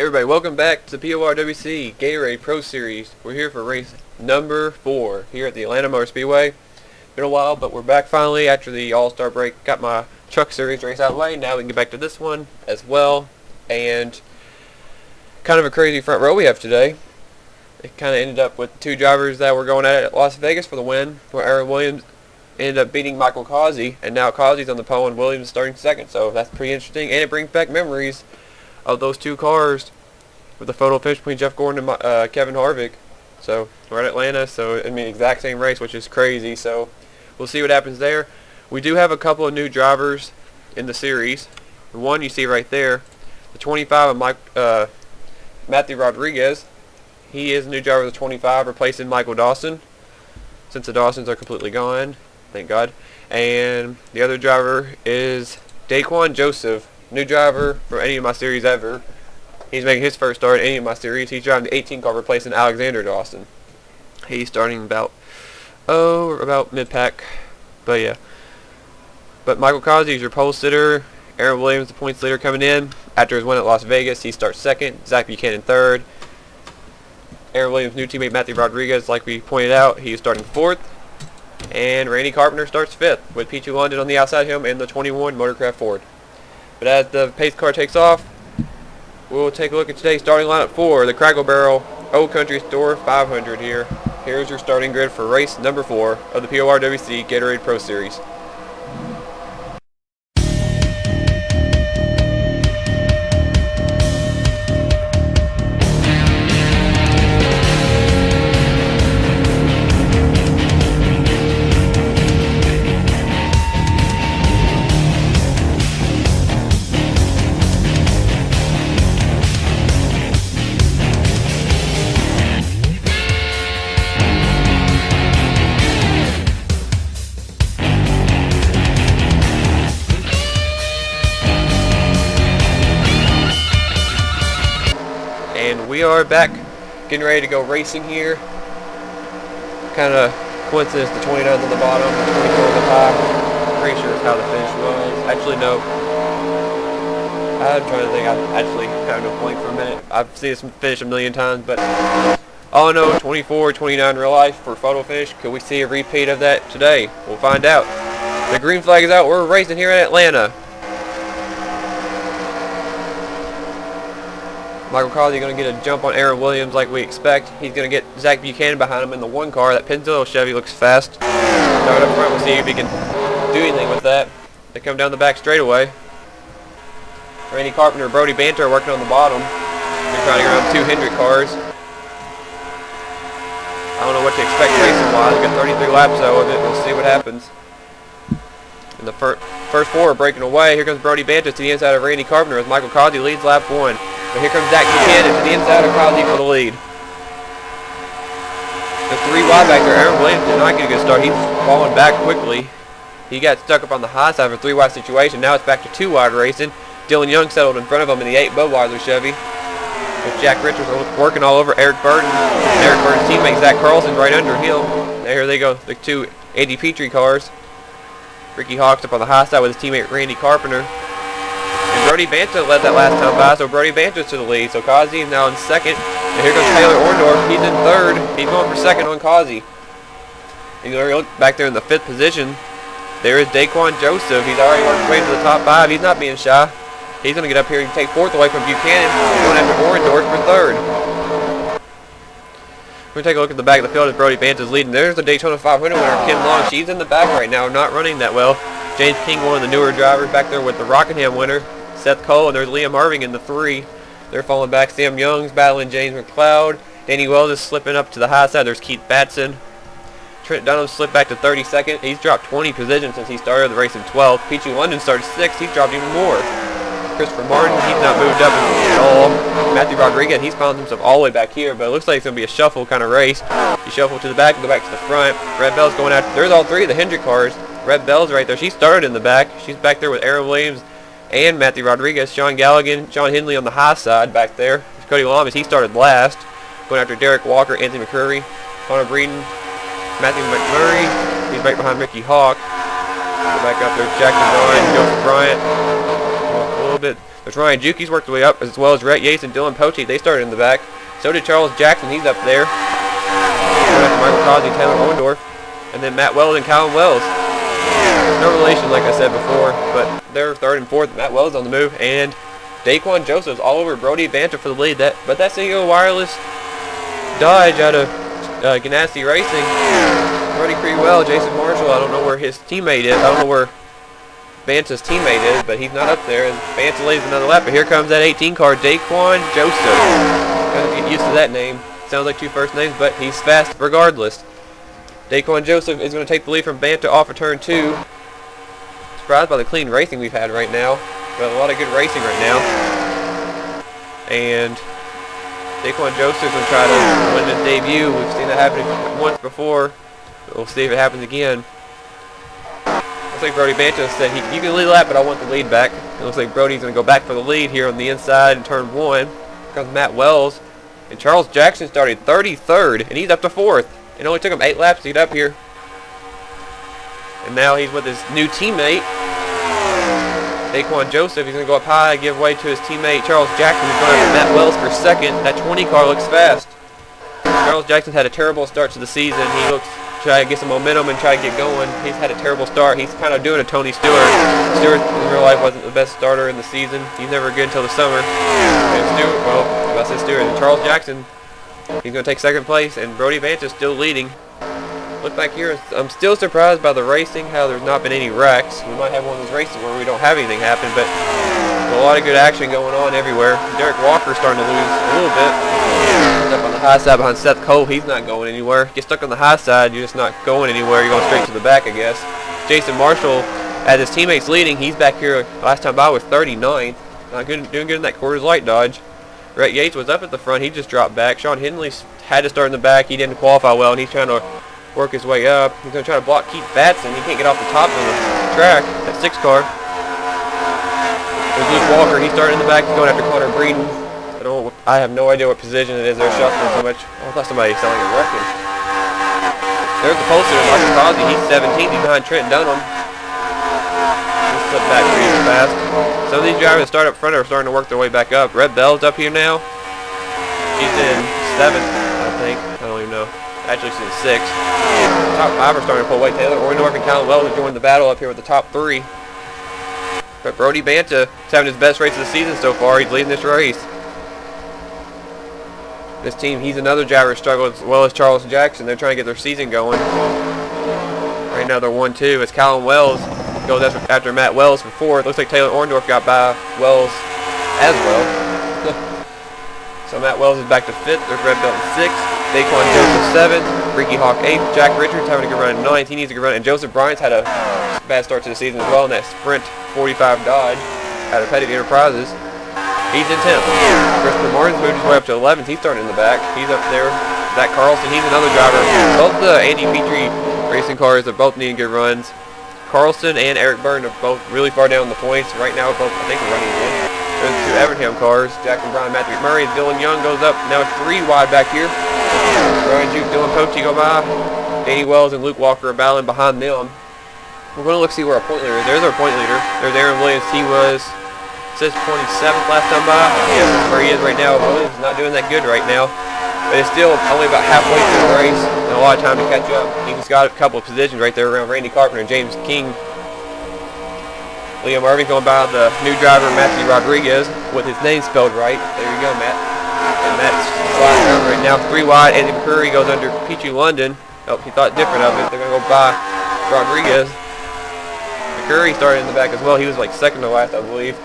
Hey everybody, welcome back to PORWC Gatorade Pro Series. We're here for race number 4 here at the Atlanta Motor Speedway. Been a while, but we're back finally after the All-Star break. Got my Truck Series race out of the way. Now we can get back to this one as well. And kind of a crazy front row we have today. It kind of ended up with two drivers that were going at Las Vegas for the win, where Aaron Williams ended up beating Michael Causey, and now Causey's on the pole and Williams is starting second. So that's pretty interesting, and it brings back memories of those two cars with the photo finish between Jeff Gordon and Kevin Harvick. So we're at Atlanta, so I mean exact same race, which is crazy. So we'll see what happens there. We do have a couple of new drivers in the series. The one you see right there, the 25 of Matthew Rodriguez. He is a new driver of the 25, replacing Michael Dawson, since the Dawsons are completely gone, thank God. And the other driver is Daquan Joseph, new driver for any of my series ever. He's making his first start in any of my series. He's driving the 18 car, replacing Alexander Dawson. He's starting about mid-pack, but yeah. But Michael Causey is your pole sitter. Aaron Williams, the points leader, coming in after his win at Las Vegas. He starts second. Zach Buchanan third. Aaron Williams' new teammate Matthew Rodriguez, like we pointed out, he is starting fourth. And Randy Carpenter starts fifth, with Peachy London on the outside of him in the 21 Motorcraft Ford. But as the pace car takes off, we'll take a look at today's starting lineup for the Crackle Barrel Old Country Store 500 here. Here's your starting grid for race number 4 of the PORWC Gatorade Pro Series. And we are back, getting ready to go racing here. Kind of coincidence, the 29's on the bottom, the 24 on the top. Pretty sure it's how the finish was. Actually, no. I'm trying to think. I actually had a blank for a minute. I've seen this finish a million times, but all I know, 24, 29 real life for photo finish. Could we see a repeat of that today? We'll find out. The green flag is out. We're racing here in Atlanta. Michael Causey going to get a jump on Aaron Williams like we expect. He's going to get Zach Buchanan behind him in the one car. That Pinto Chevy looks fast. Start up front. We'll see if he can do anything with that. They come down the back straightaway. Randy Carpenter and Brody Banter are working on the bottom. They're trying to get around two Hendrick cars. I don't know what to expect racing-wise. We've got 33 laps though of it. We'll see what happens. And the first four are breaking away. Here comes Brody Banter to the inside of Randy Carpenter as Michael Causey leads lap 1. But here comes Zach Buchanan to the inside of Causey for the lead. The 3 wide back there. Aaron Williams did not get a good start. He's falling back quickly. He got stuck up on the high side of a 3 wide situation. Now it's back to 2 wide racing. Dylan Young settled in front of him in the 8 Budweiser Chevy. With Jack Richards working all over Eric Burton. And Eric Burton's teammate Zach Carlson right under him. There they go. The 2 Andy Petrie cars. Ricky Hawks up on the high side with his teammate Randy Carpenter. And Brody Banter led that last time by, so Brody Banter's to the lead. So Causey is now in second. And here comes Taylor Orndorff. He's in third. He's going for second on Causey. And you look back there in the 5th position. There is Daquan Joseph. He's already worked his way to the top 5. He's not being shy. He's going to get up here and take 4th away from Buchanan. Going after Orndorff for 3rd. We're going to take a look at the back of the field as Brody Banter's leading. There's the Daytona 500 winner, Kim Long. She's in the back right now, not running that well. James King, one of the newer drivers, back there with the Rockingham winner. Seth Cole, and there's Liam Irving in the 3. They're falling back. Sam Young's battling James McLeod. Danny Wells is slipping up to the high side. There's Keith Batson. Trent Dunham slipped back to 32nd. He's dropped 20 positions since he started the race in 12th. Peachy London started 6th. He's dropped even more. Christopher Martin, he's not moved up at all. Matthew Rodriguez, he's found himself all the way back here, but it looks like it's going to be a shuffle kind of race. You shuffle to the back and go back to the front. Red Bell's going out. There's all 3 of the Hendrick cars. Red Bell's right there. She started in the back. She's back there with Aaron Williams and Matthew Rodriguez. Sean Galligan, John Hindley on the high side back there. Cody Lamas, he started last. Going after Derek Walker, Anthony McCurry, Connor Breeden, Matthew McMurray. He's right behind Ricky Hawk. Go back up there, Jackson Bryant, Joseph Bryant. A little bit There's Ryan Juki's worked his way up, as well as Rhett Yates and Dylan Poteet. They started in the back. So did Charles Jackson. He's up there. Michael Cosby, Taylor Orndorff, and then Matt Wells and Colin Wells. No relation, like I said before, but they're third and fourth. Matt Wells on the move, and Daquan Joseph's all over Brody Banter for the lead. But that's CEO Wireless Dodge out of Ganassi Racing. Brody pretty well. Jason Marshall, I don't know where his teammate is. I don't know where Banta's teammate is, but he's not up there. And Banta lays another lap. But here comes that 18 car, Daquan Joseph. Gotta get used to that name. Sounds like two first names, but he's fast regardless. Daquan Joseph is going to take the lead from Banta off of turn 2. Surprised by the clean racing we've had right now. We've got a lot of good racing right now. And Daquan Joseph will try to win his debut. We've seen that happen once before. We'll see if it happens again. Looks like Brody Banta said, you can lead a lap, but I want the lead back. It looks like Brody's going to go back for the lead here on the inside in turn 1. Here comes Matt Wells. And Charles Jackson started 33rd, and he's up to 4th. It only took him 8 laps to get up here. And now he's with his new teammate, Daquan Joseph. He's going to go up high, give way to his teammate, Charles Jackson, who's going after Matt Wells for second. That 20 car looks fast. Charles Jackson's had a terrible start to the season. He looks try to get some momentum and try to get going. He's had a terrible start. He's kind of doing a Tony Stewart. Stewart in real life wasn't the best starter in the season. He's never good until the summer. And Stewart, well, I said Stewart. And Charles Jackson, he's going to take second place, and Brody Banta's still leading. Look back here, I'm still surprised by the racing, how there's not been any wrecks. We might have one of those races where we don't have anything happen, but there's a lot of good action going on everywhere. Derek Walker's starting to lose a little bit. He's up on the high side behind Seth Cole. He's not going anywhere. Get stuck on the high side, you're just not going anywhere. You're going straight to the back, I guess. Jason Marshall, as his teammates leading, he's back here. Last time by was 39th. Not good, doing good in that quarters light dodge. Rhett Yates was up at the front. He just dropped back. Sean Henley had to start in the back. He didn't qualify well, and he's trying to work his way up. He's going to try to block Keith Batson. He can't get off the top of the track. That 6 car. There's Luke Walker. He's starting in the back. He's going after Connor Breeden. I have no idea what position it is. They're shuffling so much. Oh, I thought somebody was selling a record. There's the poster. Michael Crosby. He's 17th. He's behind Trent Dunham. He slipped back pretty fast. Some of these drivers that start up front are starting to work their way back up. Red Bell's up here now. He's in 7th, I think. I don't even know. Actually, he's in 6th. Top 5 are starting to pull away. Taylor Orndorff and Colin Wells are joining the battle up here with the top 3. But Brody Banta is having his best race of the season so far. He's leading this race. This team, he's another driver struggle as well as Charles Jackson. They're trying to get their season going. Right now they're 1-2 as Colin Wells goes after Matt Wells for 4th. Looks like Taylor Orndorff got by Wells as well. So Matt Wells is back to 5th. There's Red Belt in 6th. Daquan Joseph 7th. Freaky Hawk 8th. Jack Richards having a good run in 9th. He needs a good run. And Joseph Bryant's had a bad start to the season as well in that Sprint 45 Dodge out of Pettit Enterprises. He's in 10th. Christopher Martin's moved his way up to 11th. He's starting in the back. He's up there. Zach Carlson, he's another driver. Both the Andy Petrie racing cars are both needing good runs. Carlson and Eric Byrne are both really far down the points. Right now, both I think are running in. There's 2 Evernham cars. Jack and Brian, Matthew McMurray. Dylan Young goes up. Now it's 3 wide back here. Ryan Juke, Dylan Poteet go by. Danny Wells and Luke Walker are battling behind them. We're going to look see where our point leader is. There's our point leader. There's Aaron Williams. He was, says 27th last time by. Yes, that's where he is right now. Williams is not doing that good right now. But it's still only about halfway through the race. And a lot of time to catch up. He's got a couple of positions right there around Randy Carpenter and James King. Liam Irving going by the new driver, Matthew Rodriguez, with his name spelled right. There you go, Matt. And Matt's sliding around right now. 3 wide. Andy McCurry goes under Peachy London. Oh, he thought different of it. They're going to go by Rodriguez. McCurry started in the back as well. He was like 2nd to last, I believe.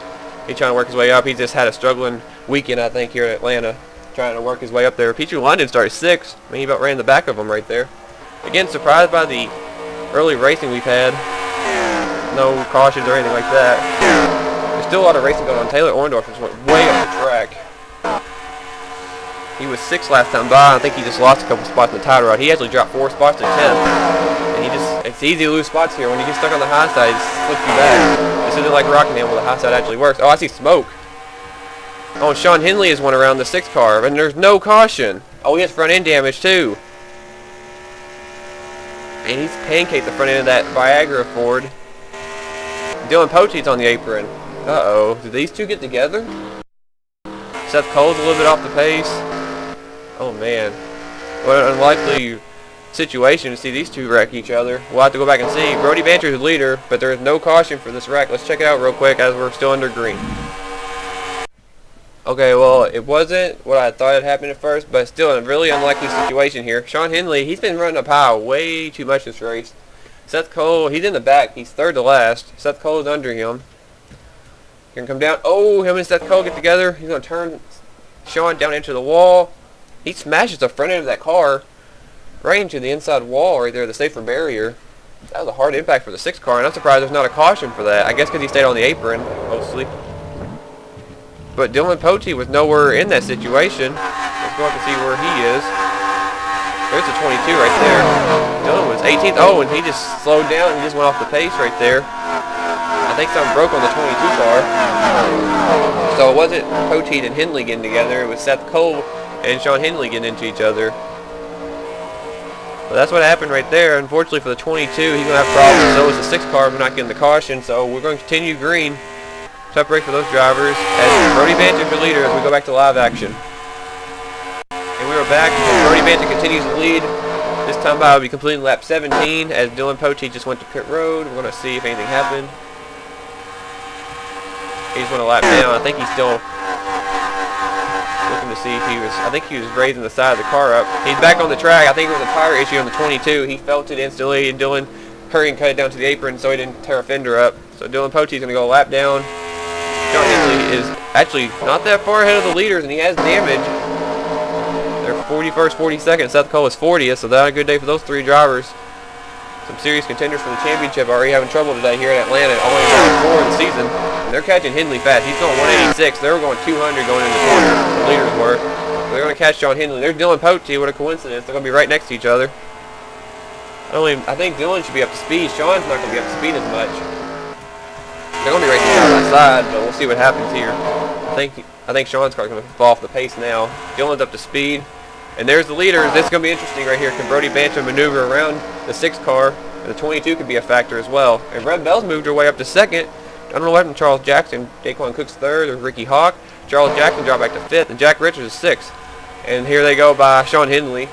He's trying to work his way up. He just had a struggling weekend, I think, here in Atlanta, trying to work his way up there. Peachy London started 6th. I mean, he about ran the back of him right there. Again, surprised by the early racing we've had. No cautions or anything like that. There's still a lot of racing going on. Taylor Orndorff just went way up the track. He was 6th last time by. I think he just lost a couple spots in the tie rod. He actually dropped 4 spots to 10th. And it's easy to lose spots here. When you get stuck on the high side, it slips you back. This isn't like Rockingham where the high side actually works. Oh, I see smoke. Oh, Sean Henley has won around the 6th car, and there's no caution. Oh, he has front end damage too. And he's pancaked the front end of that Viagra Ford. Dylan Poteet's on the apron. Uh-oh. Did these two get together? Seth Cole's a little bit off the pace. Oh, man. What an unlikely situation to see these two wreck each other. We'll have to go back and see. Brody Banter's the leader, but there is no caution for this wreck. Let's check it out real quick as we're still under green. Okay, well, it wasn't what I thought had happened at first, but still a really unlikely situation here. Sean Henley, he's been running up high way too much this race. Seth Cole, he's in the back. He's third to last. Seth Cole is under him. Gonna come down. Oh, him and Seth Cole get together. He's gonna turn Sean down into the wall. He smashes the front end of that car right into the inside wall right there, the safer barrier. That was a hard impact for the 6 car, and I'm surprised there's not a caution for that. I guess because he stayed on the apron, mostly. But Dylan Pote was nowhere in that situation. Let's go up and see where he is. There's a 22 right there. Dylan was 18th. Oh, and he just slowed down. He just went off the pace right there. I think something broke on the 22 car. So it wasn't Pote and Henley getting together. It was Seth Cole and Sean Henley getting into each other. But that's what happened right there. Unfortunately for the 22, he's going to have problems. So is the 6 car for not getting the caution. So we're going to continue green. Tough break for those drivers. As Brody Banter for leader as we go back to live action. And we are back. Brody Banter continues to lead. This time by will be completing lap 17 as Dylan Pote just went to pit road. We're going to see if anything happened. He just went a lap down. I think he's still looking to see if he was, I think he was raising the side of the car up. He's back on the track. I think it was a tire issue on the 22. He felt it instantly, and Dylan hurried and cut it down to the apron so he didn't tear a fender up. So Dylan Pote's going to go a lap down. Sean Henley is actually not that far ahead of the leaders, and he has damage. They're 41st, 42nd. Seth Cole is 40th, so that's a good day for those 3 drivers. Some serious contenders for the championship are already having trouble today here in Atlanta. Only round 4 in the season. And they're catching Henley fast. He's going 186. They were going 200 going in the corner. The leaders were. So they're going to catch Sean Henley. There's Dylan Pote. What a coincidence. They're going to be right next to each other. I think Dylan should be up to speed. Sean's not going to be up to speed as much. They're going to be racing side by side, but we'll see what happens here. I think Sean's car is going to fall off the pace now. Dylan's up to speed. And there's the leaders. This is going to be interesting right here. Can Brody Banter maneuver around the 6 car? And the 22 could be a factor as well. And Red Bell's moved her way up to 2nd. I don't know what happened to Charles Jackson. Daquan Cook's 3rd. There's Ricky Hawk. Charles Jackson dropped back to 5th. And Jack Richards is 6th. And here they go by Sean Henley.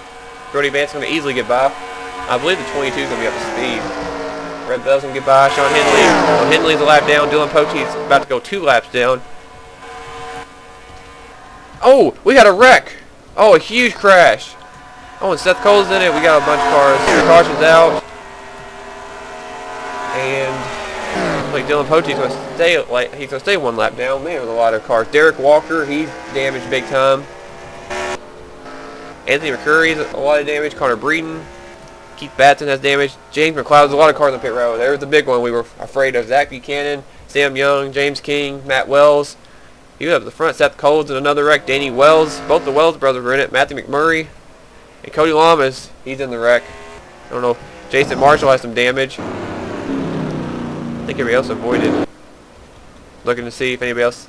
Brody Banter's going to easily get by. I believe the 22 is going to be up to speed. Red Bell's going to get by Sean Henley. Well, Henley's a lap down. Dylan Pote's about to go 2 laps down. Oh, we had a wreck. Oh, a huge crash. Oh, and Seth Cole's in it. We got a bunch of cars. The caution's out. And like Dylan Pote's going to stay he's going to stay 1 lap down. Man, there's a lot of cars. Derek Walker, he's damaged big time. Anthony McCurry's a lot of damage. Connor Breeden. Keith Batson has damage. James McLeod's a lot of cars on pit road. There's the big one we were afraid of. Zach Buchanan, Sam Young, James King, Matt Wells. He was up at the front. Seth Cole's in another wreck. Danny Wells. Both the Wells brothers were in it. Matthew McMurray. And Cody Lamas, he's in the wreck. I don't know. Jason Marshall has some damage. I think everybody else avoided. Looking to see if anybody else.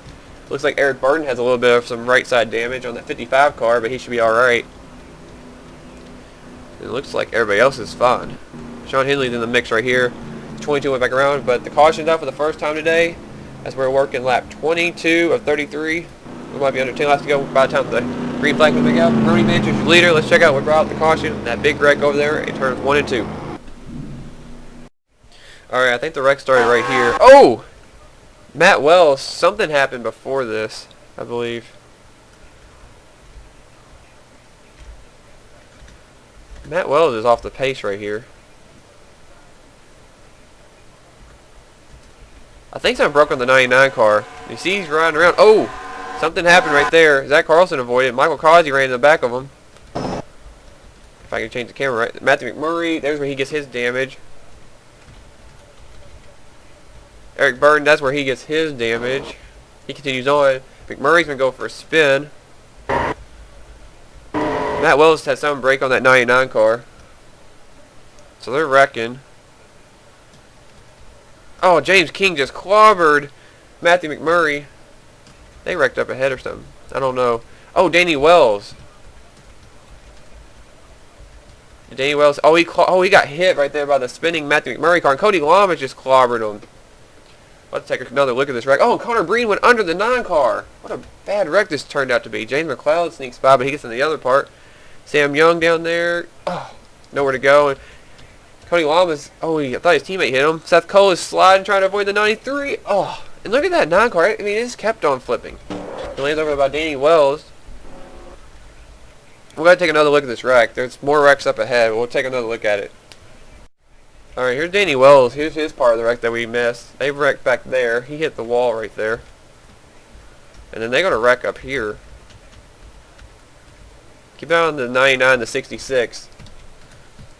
Looks like Eric Burton has a little bit of some right side damage on that 55 car, but he should be alright. It looks like everybody else is fine. Sean Henley's in the mix right here. 22 went back around, but the caution's out for the first time today. As we're working lap 22 of 33. We might be under 10 laps to go by the time the green flag will pick out. Brody Banter's your leader. Let's check out what brought out the caution. That big wreck over there in turns 1 and 2. Alright, I think the wreck started right here. Oh! Matt Wells. Something happened before this, I believe. Matt Wells is off the pace right here. I think something broke on the 99 car. You see he's riding around. Oh! Something happened right there. Zach Carlson avoided. Michael Causey ran in the back of him. If I can change the camera right. Matthew McMurray, there's where he gets his damage. Eric Burton, that's where he gets his damage. He continues on. McMurray's going to go for a spin. Matt Wells had some break on that 99 car. So they're wrecking. Oh, James King just clobbered Matthew McMurray. They wrecked up ahead or something. I don't know. Oh, Danny Wells. Danny Wells. Oh, he got hit right there by the spinning Matthew McMurray car. And Cody Lamas just clobbered him. Let's take another look at this wreck. Oh, Connor Breen went under the 9 car. What a bad wreck this turned out to be. James McLeod sneaks by, but he gets in the other part. Sam Young down there. Oh, nowhere to go. And Cody Lamas, I thought his teammate hit him. Seth Cole is sliding, trying to avoid the 93. Oh, and look at that 9 car. I mean, it just kept on flipping. It lands over by Danny Wells. We're going to take another look at this wreck. There's more wrecks up ahead. We'll take another look at it. Alright, here's Danny Wells. Here's his part of the wreck that we missed. They wrecked back there. He hit the wall right there. And then they got a wreck up here. Keep out on the 99 to 66.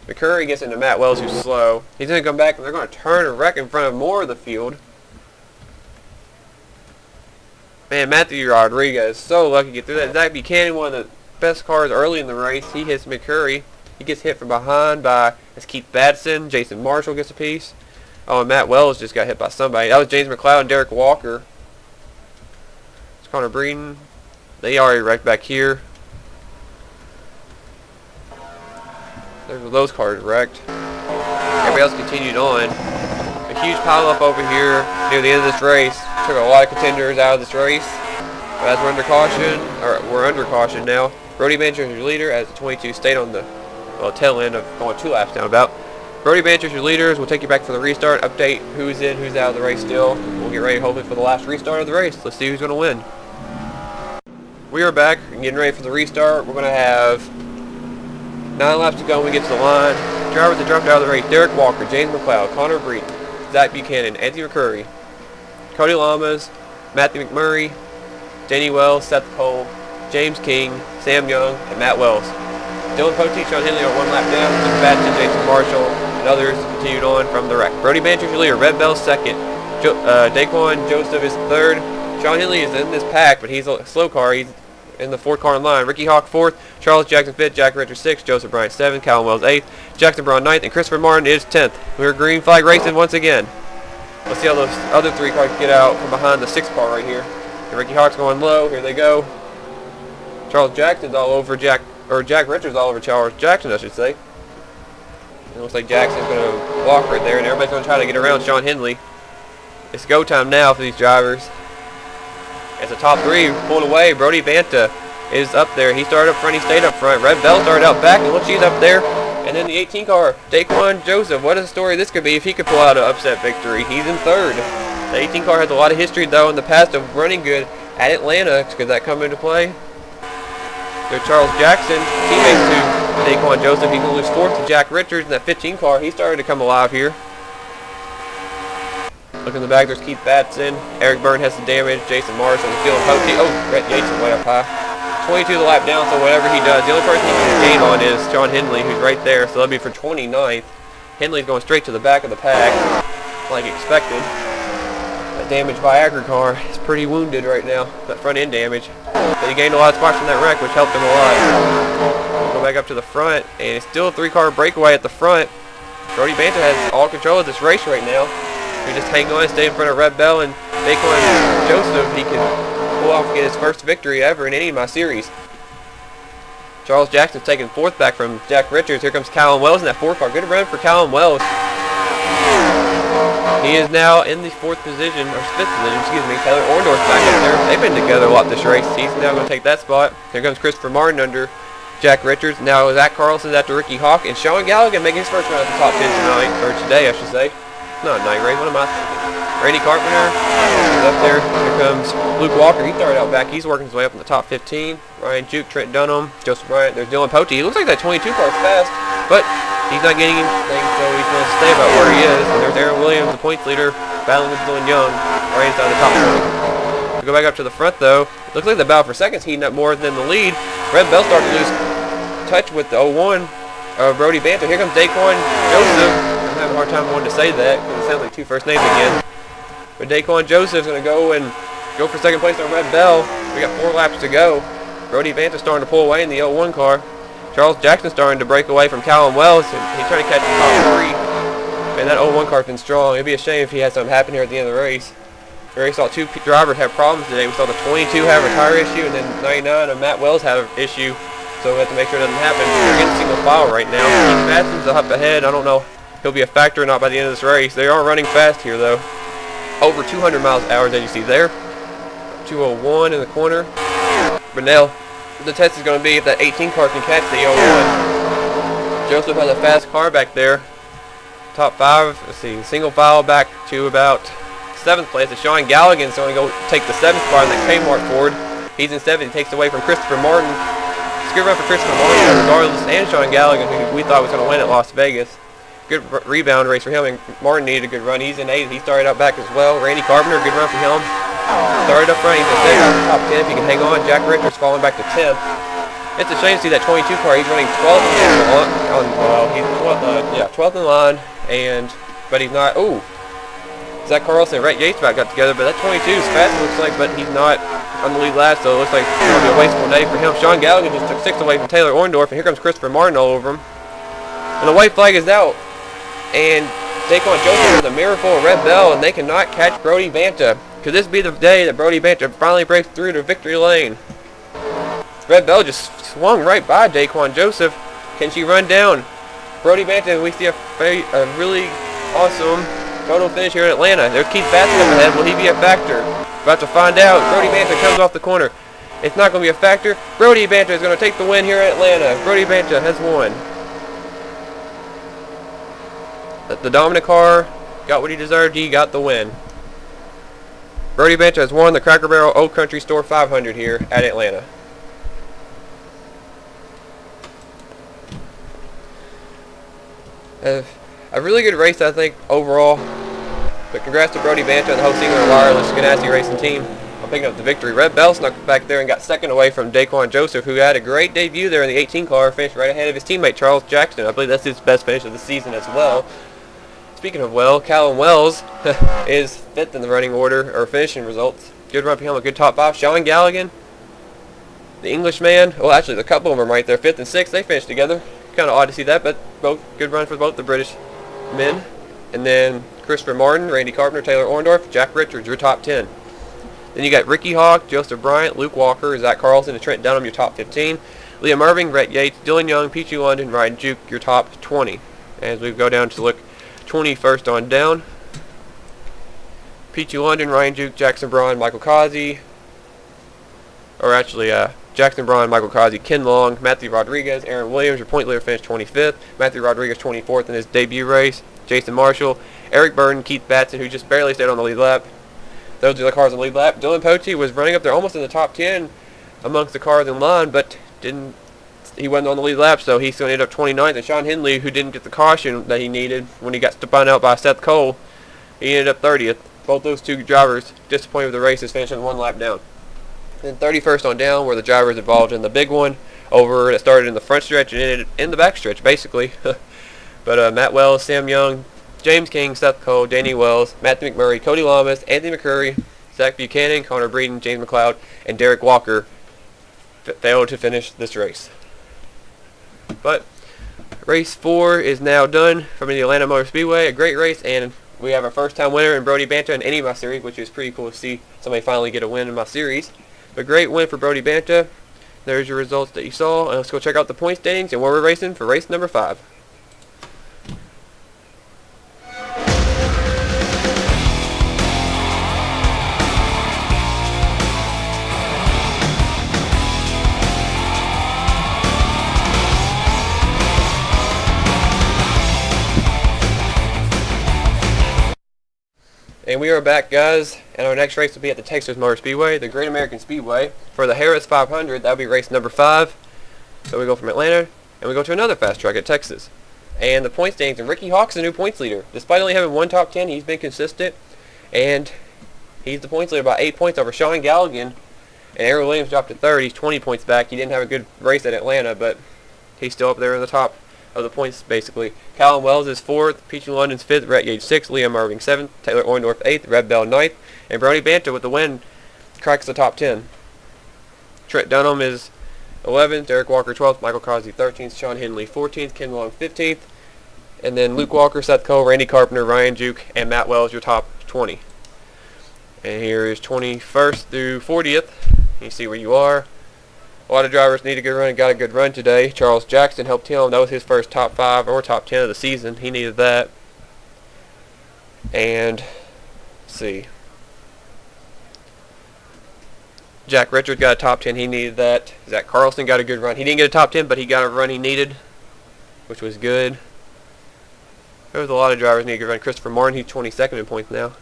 McCurry gets into Matt Wells, who's slow. He's going to come back, and they're going to turn and wreck in front of more of the field. Man, Matthew Rodriguez, so lucky to get through that. Zach Buchanan, one of the best cars early in the race. He hits McCurry. He gets hit from behind by Keith Batson. Jason Marshall gets a piece. Oh, and Matt Wells just got hit by somebody. That was James McLeod and Derek Walker. It's Connor Breeden. They already wrecked back here. There's those cars wrecked. Everybody else continued on. A huge pile up over here near the end of this race. Took a lot of contenders out of this race. But as we're under caution now. Brody Bancher is your leader as the 22 stayed on the tail end of going 2 laps down about. Brody Bancher's your leaders. We'll take you back for the restart. Update who's in, who's out of the race still. We'll get ready hopefully for the last restart of the race. Let's see who's going to win. We are back and getting ready for the restart. We're going to have 9 laps to go when we get to the line. Drivers that dropped out of the race: Derek Walker, James McLeod, Connor Breeden, Zach Buchanan, Anthony McCurry, Cody Lamas, Matthew McMurray, Danny Wells, Seth Cole, James King, Sam Young, and Matt Wells. Dylan Poteet, Sean Henley are 1 lap down. Keith Batson, Jason Marshall, and others continued on from the wreck. Brody Bancher's your leader. Red Bell's 2nd. Daquan Joseph is 3rd. Sean Henley is in this pack, but he's a slow car. He's in the 4th car in line. Ricky Hawk 4th. Charles Jackson 5th. Jack Richards 6th. Joseph Bryant 7th. Callum Wells 8th. Jackson Braun 9th. And Christopher Martin is 10th. We're green flag racing once again. Let's see how those other 3 cars get out from behind the 6th car right here. And Ricky Hawk's going low. Here they go. Charles Jackson's all over Jack Richards all over Charles Jackson, I should say. It looks like Jackson's going to walk right there, and everybody's going to try to get around Sean Henley. It's go time now for these drivers. As the top 3 pulled away, Brody Banta is up there. He started up front, he stayed up front. Red Bell started out back, and look, she's up there. And then the 18 car, Daquan Joseph. What a story this could be if he could pull out an upset victory. He's in 3rd. The 18 car has a lot of history, though, in the past of running good at Atlanta. Could that come into play? There's Charles Jackson, teammate to Daquan Joseph. He's going to lose 4th to Jack Richards in that 15 car. He started to come alive here. Look in the back, there's Keith Batson. Eric Byrne has some damage. Jason Morrison, Dylan Poteet. Oh, Brett Yates is way up high. 22 the lap down, so whatever he does. The only person he can gain on is Sean Henley, who's right there. So that'll be for 29th. Henley's going straight to the back of the pack, like expected. That damaged Viagra car is pretty wounded right now. That front end damage. But he gained a lot of spots from that wreck, which helped him a lot. We'll go back up to the front, and it's still a 3-car breakaway at the front. Brody Banta has all control of this race right now. If he just hang on and stay in front of Red Bell and Daquan Joseph, he can pull off and get his first victory ever in any of my series. Charles Jackson's taking 4th back from Jack Richards. Here comes Callum Wells in that 4 car. Good run for Callum Wells. He is now in the 4th position, or 5th position, excuse me. Taylor Orndorff's back up there. They've been together a lot this race. He's now going to take that spot. Here comes Christopher Martin under Jack Richards. Now Zach Carlson's after Ricky Hawk. And Sean Gallagher making his first run at the top 10 tonight, or today, I should say. Not a night race. What am I thinking? Randy Carpenter is up there. Here comes Luke Walker. He started out back. He's working his way up in the top 15. Ryan Juke, Trent Dunham, Joseph Bryant. There's Dylan Poteet. He looks like that 22 car's fast, but he's not getting anything, so he's going to stay about where he is. And there's Aaron Williams, the points leader, battling with Dylan Young right inside the top 20. We go back up to the front, though. It looks like the battle for seconds heating up more than the lead. Red Bell started to lose touch with the 01 of Brody Banta. Here comes Daquan Joseph. I'm having a hard time wanting to say that because it sounds like 2 first names again. But Daquan Joseph's going to go for second place on Red Bell. We got 4 laps to go. Brody Banta's starting to pull away in the 01 car. Charles Jackson's starting to break away from Callum Wells. He's trying to catch the top 3. Man, that 01 car's been strong. It'd be a shame if he had something happen here at the end of the race. We already saw 2 drivers have problems today. We saw the 22 have a tire issue, and then 99 and Matt Wells have an issue. So we have to make sure it doesn't happen. We're getting single file right now. Keith Batson's up ahead. I don't know if he'll be a factor or not by the end of this race. They are running fast here, though. over 200 miles an hour, as you see there. 201 in the corner. But now the test is going to be if that 18 car can catch the 01. Joseph has a fast car back there. Top 5, let's see, single file back to about 7th place. Sean Galligan's going to go take the 7th spot in that Kmart Ford. He's in 7th. He takes away from Christopher Martin. It's a good run for Christopher Martin, regardless, and Sean Galligan, who we thought was going to win at Las Vegas. Good rebound race for him, and Martin needed a good run. He's in 8th. He started out back as well. Randy Carpenter, good run for him. Started up front. He's in 2nd out of the top 10 if he can hang on. Jack Richards falling back to 10th. It's a shame to see that 22 car. He's running 12th he's 12th in line, but he's not. Ooh, Zach Carlson and Rhett Yates about got together, but that 22 is fast, it looks like, but he's not on the lead last, so it looks like it's going to be a wasteful day for him. Sean Galligan just took 6th away from Taylor Orndorff, and here comes Christopher Martin all over him. And the white flag is out, and Daquan Joseph has a mirror full of red bell, and they cannot catch Brody Banta. Could this be the day that Brody Banta finally breaks through to victory lane? Red bell just swung right by Daquan Joseph. Can she run down Brody Banta? We see a really awesome total finish here in Atlanta. There's Keith Bassett up ahead. Will he be a factor? About to find out. Brody Banta comes off the corner. It's not going to be a factor. Brody Banta is going to take the win here in Atlanta. Brody Banta has won. The dominant car got what he deserved. He got the win. Brody Banta has won the Cracker Barrel Old Country Store 500 here at Atlanta. A really good race, I think, overall. But congrats to Brody Banta and the whole Singer Wireless Ganassi Racing team on picking up the victory. Red Bell snuck back there and got 2nd away from Daquan Joseph, who had a great debut there in the 18 car, finished right ahead of his teammate Charles Jackson. I believe that's his best finish of the season as well. Speaking of Callum Wells is 5th in the running order, or finishing results. Good run for him, a good top 5. Sean Galligan, the Englishman, well actually a couple of them right there, 5th and 6th, they finished together. Kind of odd to see that, but both good run for both the British men. And then Christopher Martin, Randy Carpenter, Taylor Orndorff, Jack Richards, your top 10. Then you got Ricky Hawk, Joseph Bryant, Luke Walker, Zach Carlson, and Trent Dunham, your top 15. Liam Irving, Rhett Yates, Dylan Young, Peachy London, Ryan Juke, your top 20. As we go down to look 21st on down. Peachy London, Ryan Juke, Jackson Braun, Michael Causey. Or actually, Jackson Braun, Michael Causey, Ken Long, Matthew Rodriguez, Aaron Williams, your point leader, finished 25th. Matthew Rodriguez 24th in his debut race. Jason Marshall, Eric Burton, Keith Batson, who just barely stayed on the lead lap. Those are the cars on the lead lap. Dylan Poche was running up there almost in the top 10 amongst the cars in line, but he wasn't on the lead lap, so he's going to end up 29th. And Sean Henley, who didn't get the caution that he needed when he got spun out by Seth Cole, he ended up 30th. Both those two drivers disappointed with the races, finishing 1 lap down. Then 31st on down, where the drivers involved in the big one, over that started in the front stretch and ended in the back stretch, basically. But Matt Wells, Sam Young, James King, Seth Cole, Danny Wells, Matthew McMurray, Cody Lamas, Anthony McCurry, Zach Buchanan, Connor Breeden, James McLeod, and Derek Walker failed to finish this race. But race 4 is now done from the Atlanta Motor Speedway. A great race, and we have our first time winner in Brody Banta in any of my series, which is pretty cool to see somebody finally get a win in my series. A great win for Brody Banta. There's your results that you saw. Let's go check out the point standings and where we're racing for race number 5. And we are back, guys, and our next race will be at the Texas Motor Speedway, the Great American Speedway. For the Harris 500, that'll be race number 5. So we go from Atlanta, and we go to another fast track at Texas. And the point standings, and Ricky Hawk's the new points leader. Despite only having 1 top 10, he's been consistent, and he's the points leader by 8 points over Sean Galligan. And Aaron Williams dropped to 3rd. He's 20 points back. He didn't have a good race at Atlanta, but he's still up there in the top of the points, basically. Callum Wells is 4th, Peachy London's 5th, Rhett Yates 6th, Liam Irving 7th, Taylor Orndorff 8th, Red Bell 9th, and Brody Banta with the win cracks the top 10. Trent Dunham is 11th, Derek Walker 12th, Michael Causey 13th, Sean Henley 14th, Ken Long 15th, and then Luke Walker, Seth Cole, Randy Carpenter, Ryan Juke, and Matt Wells, your top 20. And here is 21st through 40th. You see where you are. A lot of drivers need a good run and got a good run today. Charles Jackson helped him. That was his first top 5 or top 10 of the season. He needed that. And Let's see. Jack Richards got a top 10. He needed that. Zach Carlson got a good run. He didn't get a top 10, but he got a run he needed, which was good. There was a lot of drivers need a good run. Christopher Martin, he's 22nd in points now.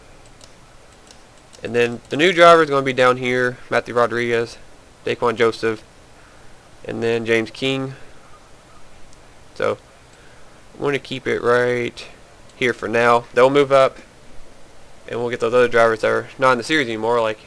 And then the new driver is going to be down here. Matthew Rodriguez, Daquan Joseph, and then James King. So I'm going to keep it right here for now. They'll move up, and we'll get those other drivers that are not in the series anymore, like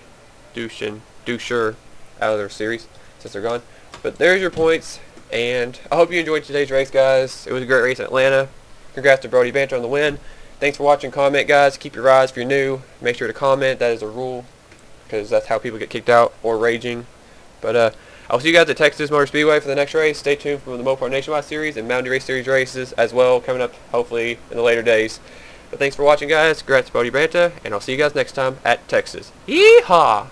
Douche and Doucher, out of their series since they're gone. But there's your points, and I hope you enjoyed today's race, guys. It was a great race in Atlanta. Congrats to Brody Banter on the win. Thanks for watching. Comment, guys. Keep your eyes if you're new. Make sure to comment. That is a rule, because that's how people get kicked out or raging. But I'll see you guys at Texas Motor Speedway for the next race. Stay tuned for the Mopar Nationwide Series and Mountain Dew Race Series races as well, coming up hopefully in the later days. But thanks for watching, guys. Congrats to Brody Banter, and I'll see you guys next time at Texas. Yeehaw!